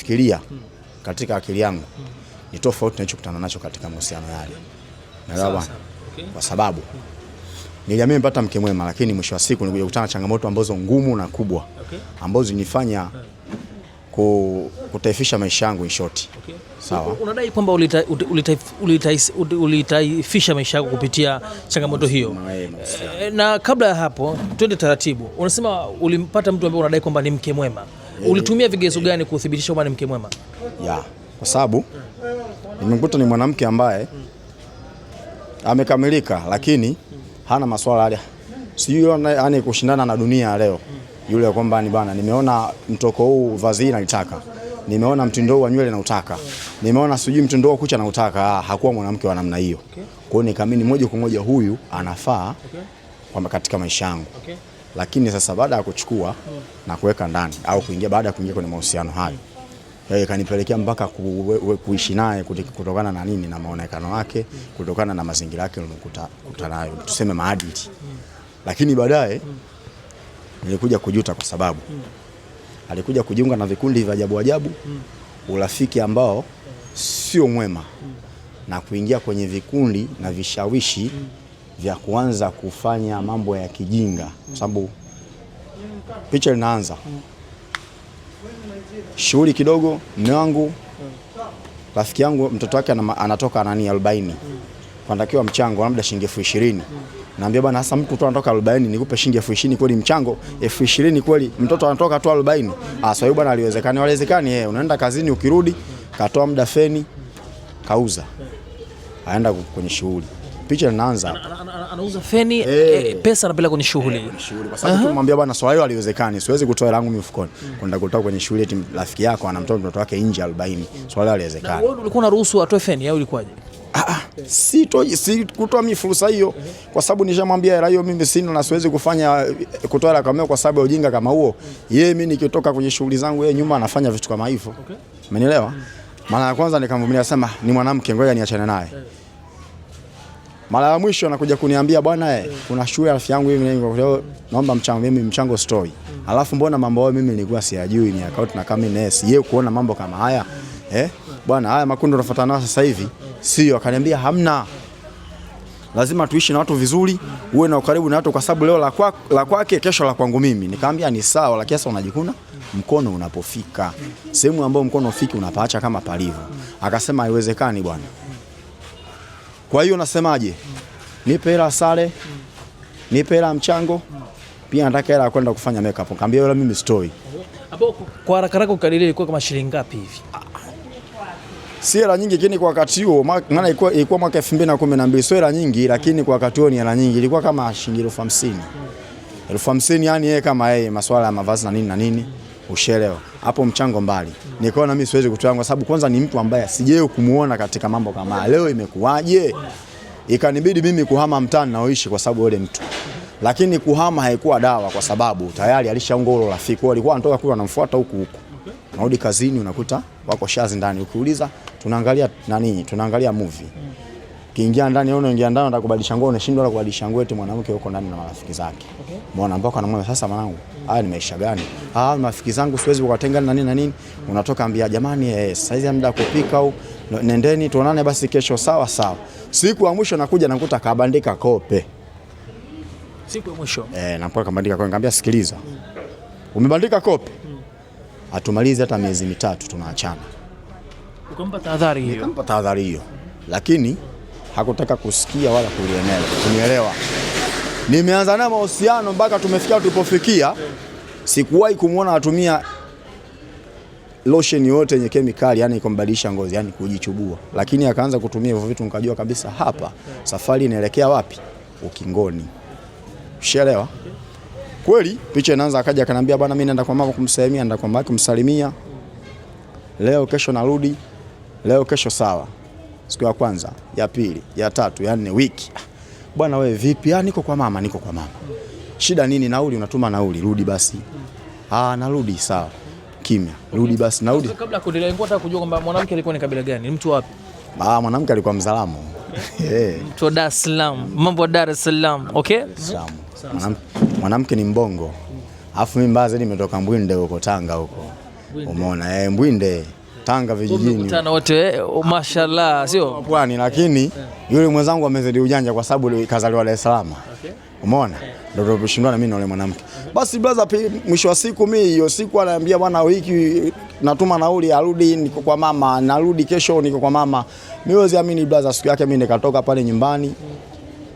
ninachokifikiria katika akili yangu ni tofauti na nilichokutana nacho katika mahusiano yale. Naelewa bwana. Kwa sababu niliamini nimepata mke mwema, lakini mwisho wa siku nilikuja kukutana na changamoto ambazo ngumu na kubwa ambazo zinifanya kutaifisha maisha yangu in short. Sawa. Unadai kwamba ulitaifisha maisha yako kupitia changamoto hiyo. Na kabla ya hapo, twende taratibu. Unasema ulimpata mtu ambaye unadai kwamba ni mke mwema. Ulitumia vigezo gani kuthibitisha kwamba ni mke mwema? Kwa sababu nimekuta ni mwanamke ambaye amekamilika, lakini hana maswala haya. Sijui yani kushindana na dunia leo. Yule kwamba ni bana, nimeona mtoko huu vazi nalitaka. Nimeona mtindo huu wa nywele nautaka. Nimeona sijui mtindo huu kucha nautaka. Hakuwa mwanamke wa namna hiyo. Kwa hiyo nikaamini moja kwa moja huyu anafaa kwamba katika maisha yangu. Lakini sasa baada ya kuchukua na kuweka ndani au kuingia, baada ya kuingia kwenye mahusiano hayo, yeye kanipelekea mpaka kuishi naye kutokana na nini, na maonekano yake, kutokana na mazingira yake nilokuta nayo, tuseme maadili. Lakini baadaye nilikuja kujuta kwa sababu alikuja kujiunga na vikundi vya ajabu ajabu, urafiki ambao sio mwema, na kuingia kwenye vikundi na vishawishi vya kuanza kufanya mambo ya kijinga. Kwa sababu picha linaanza shughuli kidogo, mume wangu, rafiki yangu mtoto wake anatoka 40, panatakiwa mchango labda shilingi 20,000. Naambia bwana, hasa mtu tu anatoka 40, nikupe shilingi 20,000 kweli mchango 20,000 kweli mtoto anatoka tu 40? Sasa hiyo bwana aliwezekani? Waliwezekani. Unaenda kazini, ukirudi katoa muda feni kauza, aenda kwenye shughuli. Picha linaanza anauza feni, pesa anapeleka kwenye shughuli. Kwa sababu tumwambia bwana, swala hilo haliwezekani, siwezi kutoa langu mimi mfukoni kwenda kutoa kwenye shughuli eti rafiki yako anamtoa mtoto wake nje 40. Swala hilo haliwezekani. Wewe ulikuwa unaruhusu atoe feni au ilikuwaje? Si kutoa mimi fursa hiyo, kwa sababu nishamwambia hela hiyo mimi sina na siwezi kufanya kutoa hela kama kwa sababu ya ujinga kama huo. Yeye mimi nikitoka kwenye shughuli zangu, yeye nyuma anafanya vitu kama hivyo. Umenielewa? Mara ya kwanza nikamvumilia, sema ni mwanamke, ngoja niachane naye. Mara ya mwisho anakuja kuniambia, bwana kuna shughuli rafiki yangu hivi naomba mchango. Mimi mchango story. Alafu mbona mambo hayo mimi nilikuwa siyajui, ni account na kama nesi yeye kuona mambo kama haya. Bwana, haya makundi unafuata nao sasa hivi sio. Akaniambia hamna, lazima tuishi na watu vizuri, uwe na ukaribu na watu, kwa sababu leo la kwake kesho la kwangu mimi. Nikamwambia ni sawa, lakini sasa unajikuna mkono unapofika sehemu ambayo mkono ufiki unapaacha kama palivyo. Akasema haiwezekani bwana. Kwa hiyo nasemaje? Nipe hela sare, nipe hela mchango, pia nataka hela kwenda kufanya makeup. Nikamwambia yule mimi story. Hapo kwa haraka haraka ukadiria ilikuwa kama shilingi ngapi hivi? Si hela nyingi, lakini kwa wakati huo maana ilikuwa mwaka 2012, sio hela nyingi, lakini kwa wakati huo ni hela nyingi. Ilikuwa kama shilingi 50,000. 50,000, yani yeye kama yeye masuala ya mavazi na nini ushelewa. Hapo mchango mbali. Nikaona mimi siwezi kutoa, kwa sababu kwanza ni mtu ambaye sijawahi kumuona katika mambo kama leo imekuwaje. Ikanibidi mimi kuhama mtaani naoishi kwa sababu yule mtu. Lakini kuhama haikuwa dawa, kwa sababu tayari alishaunga ule rafiki. Walikuwa anatoka kule anamfuata huku. Narudi kazini unakuta wako shazi ndani. Ukiuliza tunaangalia tunaangalia movie. Kiingia ndani unaingia ndani unataka kubadilisha nguo, unashindwa na kubadilisha nguo, eti mwanamke yuko ndani na marafiki zake. Muona mpaka anamwambia, sasa mwanangu, haya ni maisha gani? Marafiki zangu siwezi kuwatenga na nini. Unatoka ambia jamani, sasa hizi muda kupika au nendeni tuonane basi kesho. Sawa. Siku ya mwisho nakuja nakuta kabandika kope. Siku ya mwisho napoka kabandika kope. Nikamwambia sikiliza. Umebandika kope? Hatumalizi hata miezi 3 tunaachana. Ukampa tahadhari hiyo? Nikampa tahadhari hiyo. Lakini hakutaka kusikia wala kunielewa. Nimeanza na mahusiano mpaka tumefikia tulipofikia. Sikuwahi kumuona atumia lotion yote yenye kemikali, yani kumbadilisha ngozi, yani kujichubua. Lakini akaanza kutumia hivyo vitu, nikajua kabisa hapa safari inaelekea wapi? Ukingoni. Ushaelewa? Kweli picha inaanza, akaja akaniambia bwana, mimi naenda kwa mama kumsalimia, naenda kwa mama kumsalimia. Leo kesho narudi. Leo kesho sawa. Siku ya kwanza, ya pili, ya tatu, ya 4 wiki. Bwana wewe vipi? Niko kwa mama. Shida nini? Nauli, unatuma nauli, rudi basi. Narudi sawa. Kimya. Rudi basi, narudi. Kabla kuendelea nataka kujua kwamba mwanamke alikuwa ni kabila gani? Ni mtu wapi? Mwanamke alikuwa Mzalamu. Mtu wa Dar es Salaam. Mambo ya Dar es Salaam. Okay? Mwanamke ni Mbongo. Alafu mimi mbaya zaidi nimetoka Mbwinde huko Tanga huko. Umeona? Mbwinde. Tanga vijijini. Mkutano wote mashallah sio? Pwani, lakini yule mwenzangu amezidi ujanja kwa sababu kazaliwa Dar es Salaam. Okay. Umeona? Ndio tushindana mimi na yule mwanamke. Basi brother, mwisho wa siku mimi hiyo siku ananiambia bwana, wiki natuma nauli arudi, niko kwa mama, narudi kesho niko kwa mama. Mimi siamini brother, siku yake mimi nikatoka pale nyumbani.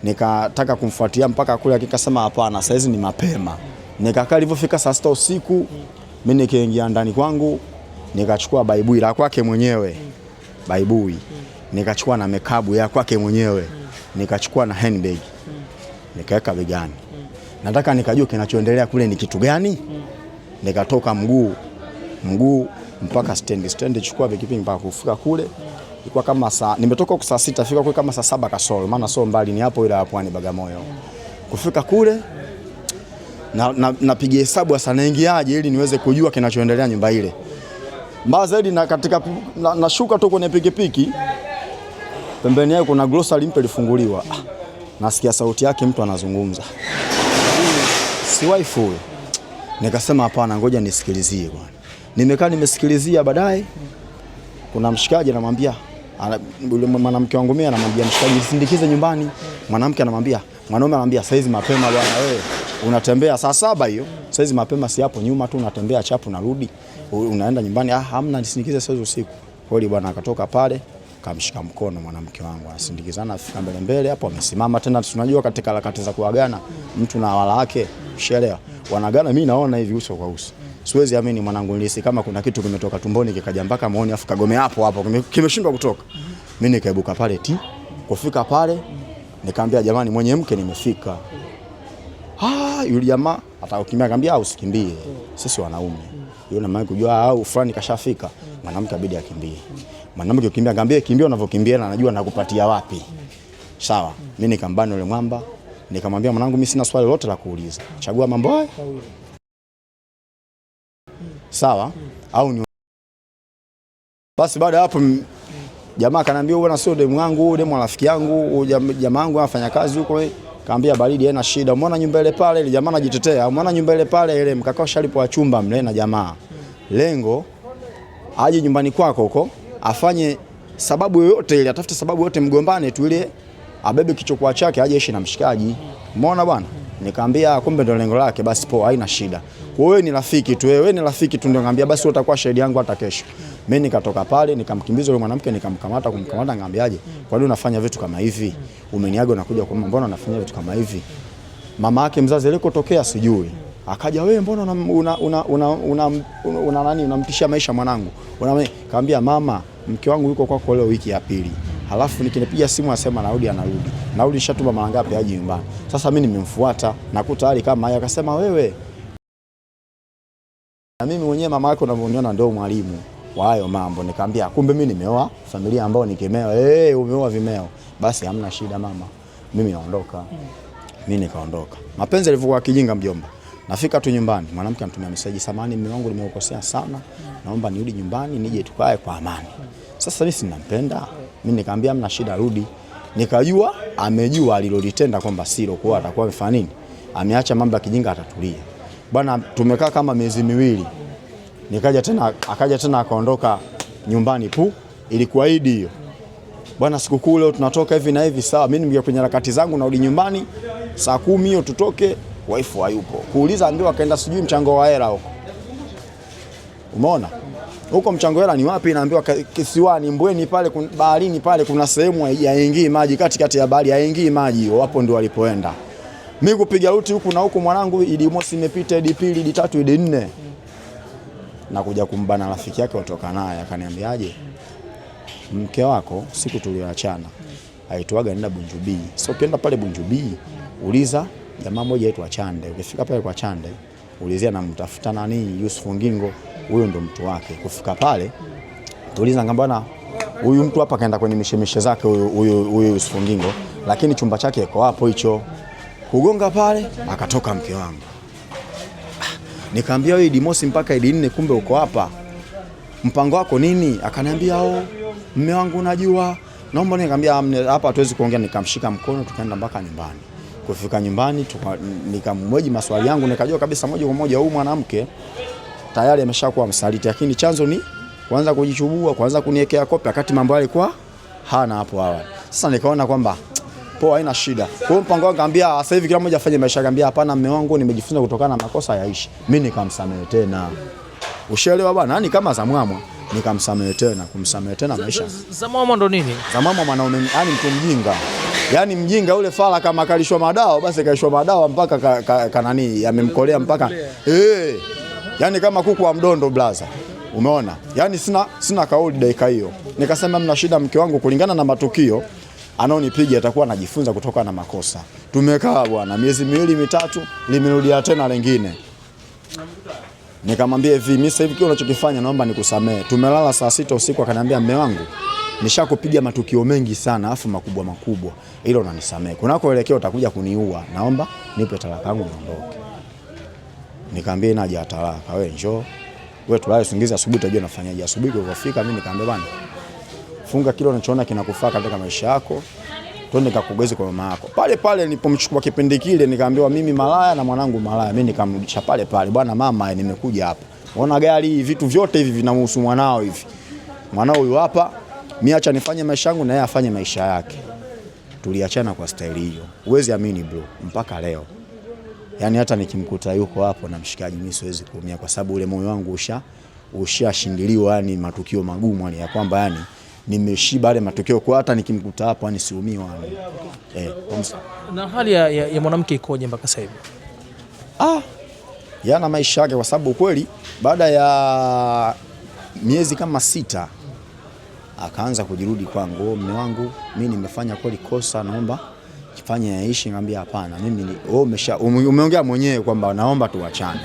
Nikataka kumfuatia mpaka kule, akikasema hapana, saizi ni mapema. Nikakaa, ilipofika saa 6 usiku mimi nikaingia ndani kwangu, nikachukua baibui la kwake mwenyewe. Baibui. Nikachukua na mekabu ya kwake mwenyewe. Nikachukua na handbag. Nikaweka begani. Nataka nikajua kinachoendelea kule ni kitu gani. Nikatoka mguu mpaka stand chukua pikipiki mpaka kufika kule. Ilikuwa kama nimetoka kwa saa 6, fika kule kama saa 7 kasoro, maana sio mbali, ni hapo ile Pwani Bagamoyo. Kufika kule napiga hesabu sasa naingiaje ili niweze kujua kinachoendelea nyumba ile. Mbaya zaidi na katika nashuka tu kwenye pikipiki, pembeni yake kuna grocery mpya ilifunguliwa. Nasikia sauti yake mtu anazungumza. Si wife. Nikasema hapana, ngoja nisikilizie bwana. Nimekaa nimesikilizia, baadaye kuna mshikaji anamwambia, yule mwanamke wangu mimi anamwambia mshikaji sindikize nyumbani. Mwanamke anamwambia, mwanaume anamwambia saizi mapema bwana, wewe unatembea saa 7 hiyo. Saizi mapema, si hapo nyuma tu unatembea chapu narudi. Unaenda nyumbani, hamna nisindikize saizi usiku. Kweli bwana, akatoka pale kamshika mkono mwanamke wangu, anasindikizana afika mbele hapo, amesimama tena. Tunajua katika harakati za kuagana mtu na wala wake, ushaelewa, wanagana. Mimi naona hivi uso kwa uso, siwezi amini mwanangu, nilisi kama kuna kitu kimetoka tumboni kikaja mpaka muone, afu kagome hapo kimeshindwa kutoka. Mimi nikaibuka pale kufika pale nikamwambia jamani, mwenye mke nimefika. Yule jamaa atakimbia, akamwambia usikimbie, sisi wanaume. Yule mama kujua au fulani kashafika, mwanamke abidi akimbie. Mwanamke ukimbia, akamwambia kimbia unavyokimbia na najua nakupatia wapi. Sawa. Mimi nikambana yule mwamba, nikamwambia mwanangu, mimi sina swali lolote la kuuliza. Chagua mambo haya. Sawa? Au ni basi. Baada hapo jamaa akaniambia bwana, sio demu wangu, demu rafiki yangu, jamaa wangu anafanya kazi huko. Kaambia baridi haina shida. Umeona nyumba ile pale, ile jamaa anajitetea. Umeona nyumba ile pale, ile mkakao shalipo wa chumba mle na jamaa. Lengo aje nyumbani kwako huko, afanye sababu yoyote ile, atafute sababu yoyote mgombane tu ile, abebe kichukua chake aje ishi na mshikaji. Umeona bwana? Nikamwambia kumbe ndio lengo lake, basi poa, haina shida. Wewe ni rafiki tu, wewe ni rafiki tu, ndio ngambia basi wewe utakuwa shahidi yangu hata kesho. Mimi nikatoka pale nikamkimbiza yule mwanamke, kumkamata ngambiaje, kwa nini unafanya vitu kama hivi? Umeniaga unakuja kwa mbona unafanya vitu kama hivi? Mama yake mzazi alikotokea sijui. Akaja, wewe mbona unamtishia maisha mwanangu? Kaambia mama, mke wangu yuko kwako leo wiki ya pili. Halafu nikinipiga simu asema anarudi. Narudi nishatuma mara ngapi aje nyumbani. Sasa mimi nimemfuata nakuta hali kama haya, akasema wewe na mimi mwenyewe mama yako unavyoniona ndio mwalimu wa hayo mambo. Nikamwambia kumbe mimi nimeoa familia ambao ni kimeo. Umeoa vimeo. Basi hamna shida mama. Mimi naondoka. Mimi nikaondoka. Mapenzi yalivyokuwa kijinga mjomba. Nafika tu nyumbani, mwanamke anatumia message, samahani mume wangu nimeukosea sana, naomba nirudi nyumbani nije tukae kwa amani. Sasa mimi sinampenda. Mimi nikamwambia hamna shida, rudi. Nikajua amejua alilolitenda kwamba silo, kwa atakuwa amefanya nini? Ameacha mambo ya kijinga, atatulia. Bwana, tumekaa kama miezi miwili. Akaja tena akaondoka nyumbani ilikuwa Idi hiyo. Bwana, sikukuu leo tunatoka hivi na hivi, sawa. Mimi nimeingia kwenye harakati zangu, narudi nyumbani saa 10 hiyo tutoke, wife hayupo. Kuuliza ambiwa akaenda sijui mchango wa hela huko. Umeona? Huko mchango hela ni wapi? Naambiwa kisiwani Mbweni pale, baharini pale kuna sehemu haingii maji, katikati ya bahari haingii maji, hapo ndio walipoenda. Mimi kupiga ruti huku na huku mwanangu, Idi mosi imepita, Idi pili, Idi tatu, Idi nne. Na kuja kumbana rafiki yake kutoka naye, akaniambiaje? Mke wako siku tulioachana aitwaga nenda Bunjubi. So ukienda pale Bunjubi, uliza jamaa mmoja aitwa Chande. Ukifika pale kwa Chande, ulizia na mtafuta nani Yusuf Ngingo, huyo ndo mtu wake. Kufika pale, tuliza ngambana huyu mtu hapa kaenda kwenye mishemishe zake huyu Yusuf Ngingo, lakini chumba chake kiko hapo hicho. Kugonga pale, akatoka mke wangu. Nikamwambia wewe Idi mosi mpaka Idi nne kumbe uko hapa. Mpango wako nini? Akaniambia mume wangu unajua, naomba. Nikamwambia hapa hatuwezi kuongea. Nikamshika mkono tukaenda mpaka nyumbani. Kufika nyumbani nikamhoji maswali yangu, nikajua kabisa moja kwa moja huyu mwanamke tayari ameshakuwa msaliti, lakini chanzo ni kuanza kujichubua, kuanza kuniwekea kope wakati mambo yalikuwa hana hapo awali. Sasa nikaona kwamba poa, haina shida. Kwa hiyo mpango wangu kaambia sasa hivi kila mmoja afanye maisha, kaambia hapana, mume wangu nimejifunza kutokana na makosa yaishi. Mimi nikamsamehe tena. Ushaelewa bwana? Yaani kama Zamwamwa nikamsamehe tena, kumsamehe tena maisha. Zamwamwa ndo nini? Zamwamwa mwanaume, yaani mtu mjinga. Yaani mjinga ule fala kama kalishwa madawa basi kalishwa madawa mpaka kanani yamemkolea mpaka yaani kama kuku wa mdondo blaza. Umeona? Yaani sina kauli dakika hiyo. Nikasema mna shida mke wangu, kulingana na matukio anaonipiga atakuwa anajifunza kutoka na makosa. Tumekaa bwana miezi 2-3 limerudia tena lingine. Nikamwambia hivi, mimi sasa hivi kile unachokifanya naomba nikusamee. Tumelala saa 6 usiku, akaniambia mume wangu nishakupiga matukio mengi sana afu makubwa makubwa, hilo unanisamee. Kunakoelekea utakuja kuniua, naomba nipe talaka yangu niondoke. Nikamwambia ina haja ya talaka, wewe njoo. Wewe tulale usingize, asubuhi utajua nafanyaje. Asubuhi ulipofika mimi nikamwambia bwana, funga kile unachoona kinakufaa katika maisha yako, twende nikakugeze kwa mama yako. Pale pale nilipomchukua kipindi kile nikaambiwa mimi malaya na mwanangu malaya, mimi nikamrudisha pale pale. Bwana mama, nimekuja hapa, unaona gari, vitu vyote hivi vinamhusu mwanao hivi. Mwanao huyu hapa, mimi acha nifanye maisha yangu na yeye afanye maisha yake. Tuliachana kwa staili hiyo. Uwezi amini bro, mpaka leo. Yaani hata nikimkuta yuko hapo na mshikaji, mimi siwezi kuumia kwa sababu ule moyo wangu ushashindiliwa, yani matukio magumu, yani ya kwamba yani nimeshiba yale matukio, kwa hata nikimkuta hapo yani siumiwa yani. Na hali ya mwanamke ikoje mpaka sasa hivi? Yana maisha yake, kwa sababu kweli baada ya miezi kama 6 akaanza kujirudi kwangu. Mume wangu, mimi nimefanya kweli kosa, naomba kifanye yaishi. Ngambia hapana, mimi umeongea mwenyewe kwamba naomba tuachane.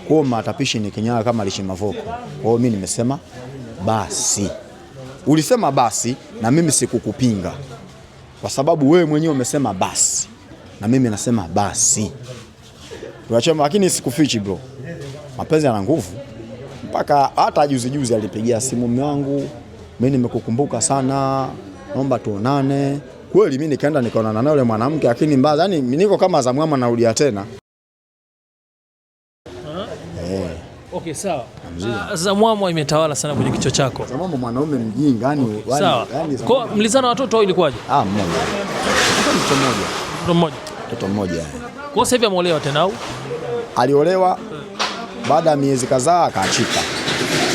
Kwa matapishi ni kinyaga kama lishe mavoko. Kwa hiyo mimi nimesema basi. Ulisema basi na mimi sikukupinga, kwa sababu wewe mwenyewe umesema basi na mimi nasema basi. Tuachane, lakini sikufichi bro, mapenzi yana nguvu. Mpaka hata juzi alipigia simu mume wangu, mimi nimekukumbuka sana, naomba tuonane. Kweli mimi nikaenda nikaonana na yule mwanamke, lakini mbaya yani niko kama Zamwamwa narudia tena. Okay, sawa. Zamwamwa imetawala sana kwenye kichwa chako. Zamwamwa mwanaume mjinga yani. Sawa. Kwa mlizana watoto au ilikuwaje? Mmoja. Mtoto mmoja. Kwa sasa hivi ameolewa tena au? Aliolewa baada ya miezi kadhaa akaachika.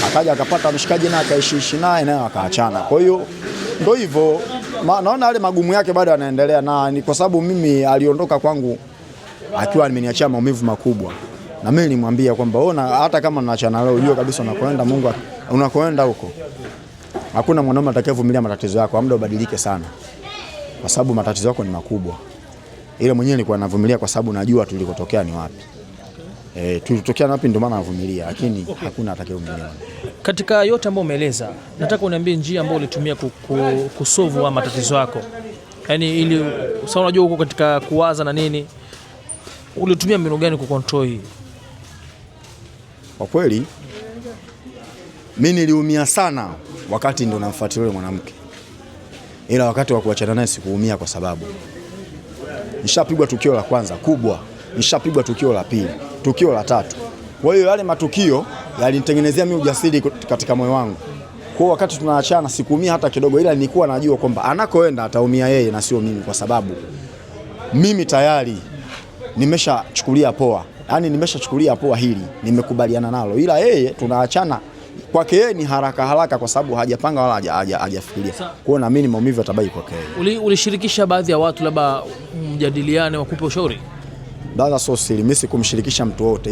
Akaja akapata mshikaji na akaishi naye naye akaachana. Kwa hiyo ndio hivyo. Naona yale magumu yake bado yanaendelea, na ni kwa sababu mimi aliondoka kwangu akiwa ameniachia maumivu makubwa. Na mimi nilimwambia kwamba ona, hata kama naachana leo, unajua kabisa unakoenda Mungu unakoenda huko. Hakuna mwanaume atakayevumilia matatizo yako, amda ubadilike sana. Kwa sababu matatizo yako ni makubwa. Ile mwenyewe nilikuwa navumilia kwa sababu najua tulikotokea ni wapi. Tulitokea wapi, ndio maana navumilia, lakini hakuna atakayevumilia. Katika yote ambayo umeeleza, nataka uniambie njia ambayo ulitumia kusolve matatizo yako. Yaani ili sasa unajua uko katika kuwaza na nini, ulitumia mbinu gani kucontrol hii? Kwa kweli mimi niliumia sana wakati ndo namfuatilia yule mwanamke. Ila wakati wa kuachana naye sikuumia kwa sababu nishapigwa tukio la kwanza kubwa, nishapigwa tukio la pili, tukio la tatu. Kwa hiyo yale matukio yalinitengenezea mimi ujasiri katika moyo wangu. Kwa wakati tunaachana sikuumia hata kidogo, ila nilikuwa najua kwamba anakoenda ataumia yeye na sio mimi, kwa sababu mimi tayari nimeshachukulia poa. Yaani nimeshachukulia poa hili, nimekubaliana nalo. Ila yeye tunaachana kwake yeye ni haraka kwa sababu hajapanga wala hajafikiria. Kwa hiyo na mimi maumivu yatabaki kwake yeye. Ulishirikisha baadhi ya watu labda mjadiliane wakupe ushauri? Dada, so siri, mimi sikumshirikisha mtu wote.